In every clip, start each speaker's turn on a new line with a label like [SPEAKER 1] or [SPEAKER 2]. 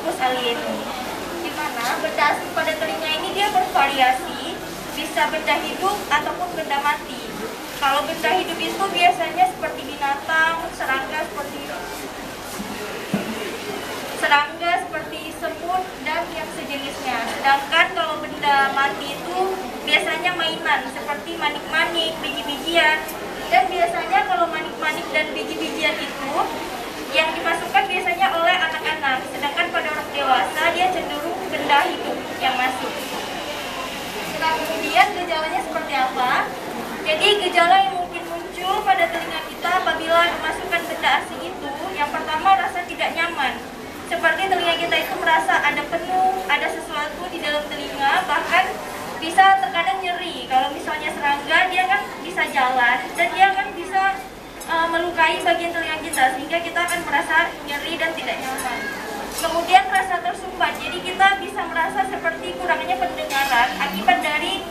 [SPEAKER 1] korpus alienum, di mana benda asing pada telinga ini dia bervariasi, bisa benda hidup ataupun benda mati. Kalau benda hidup itu biasanya seperti binatang, serangga seperti semut dan yang sejenisnya. Sedangkan kalau benda mati itu biasanya mainan seperti manik-manik, biji-bijian. Dan biasanya kalau manik-manik dan biji-bijian itu yang dimasukkan biasanya oleh anak-anak. Sedangkan pada orang dewasa dia cenderung benda hidup yang masuk. Nah, kemudian gejalanya seperti apa? Jadi gejala yang mungkin muncul pada telinga kita apabila memasukkan benda asing itu, yang pertama rasa tidak nyaman. Seperti telinga kita itu merasa ada penuh, ada sesuatu di dalam telinga, bahkan bisa terkadang nyeri. Kalau misalnya serangga, dia kan bisa jalan dan dia kan bisa melukai bagian telinga kita, sehingga kita akan merasa nyeri dan tidak nyaman. Kemudian rasa tersumbat, jadi kita bisa merasa seperti kurangnya pendengaran akibat dari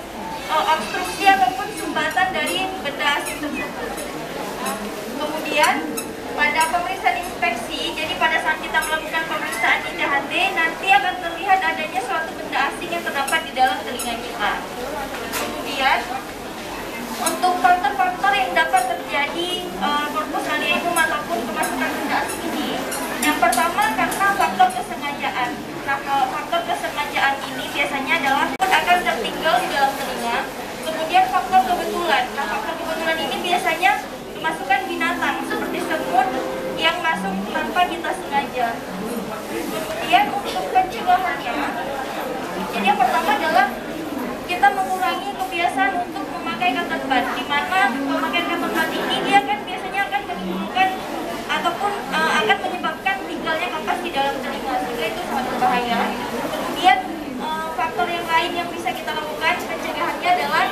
[SPEAKER 1] obstruksi ataupun sumbatan dari benda asing tersebut. Kemudian pada pemeriksaan inspeksi, jadi pada saat kita melakukan pemeriksaan di THT, nanti akan terlihat adanya suatu benda asing yang terdapat di dalam telinga kita. Kemudian untuk faktor-faktor yang dapat terjadi korpus alienum ataupun kemasukan benda asing ini, yang pertama karena faktor kesengajaan. Nah, faktor kesengajaan ini biasanya adalah akan tertinggal di dalam telinga. Kemudian faktor kebetulan. Nah, faktor kebetulan ini biasanya kemasukan binatang seperti semut yang masuk tanpa kita sengaja. Kemudian untuk pencegahannya, jadi yang pertama adalah kita mengurangi kebiasaan untuk memakai cotton bud, di mana pemakaian cotton bud ini dia kan biasanya akan menimbulkan ataupun akan menyebabkan tinggalnya kapas di dalam telinga, sehingga itu sangat berbahaya. Kemudian faktor yang lain yang bisa kita lakukan pencegahannya adalah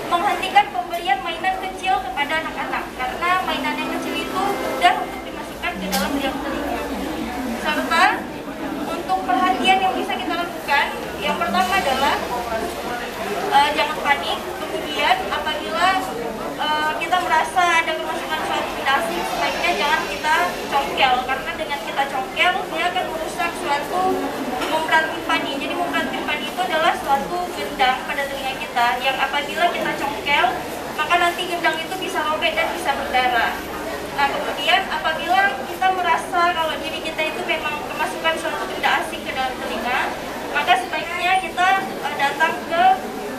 [SPEAKER 1] menghentikan pemberian mainan kecil kepada anak-anak, karena mainan yang kecil itu mudah untuk dimasukkan ke dalam liang telinga. Serta untuk perhatian yang bisa kita lakukan, yang pertama adalah jangan panik. Kemudian apabila kita merasa ada kemasukan suatu benda asing, sebaiknya jangan kita congkel, karena dengan kita congkel dia akan merusak suatu membran timpani. Jadi membran timpani itu adalah suatu gendang pada telinga kita yang apabila kita congkel, maka nanti gendang itu bisa robek dan bisa berdarah. Nah, kemudian apabila kita merasa kalau diri kita itu memang kemasukan suatu benda asing ke dalam telinga, maka sebaiknya kita datang ke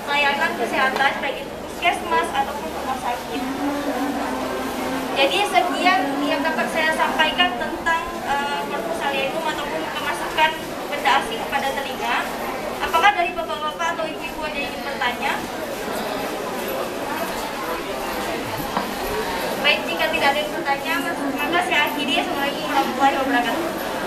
[SPEAKER 1] layanan kesehatan, baik itu puskesmas ataupun rumah sakit. Jadi sekian yang dapat saya sampaikan tentang korpus alienum ataupun kemasukan benda asing pada telinga. Apakah dari bapak-bapak atau ibu-ibu ada yang ingin bertanya? Baik, jika tidak ada yang bertanya, maka saya akhiri. Assalamualaikum warahmatullahi wabarakatuh.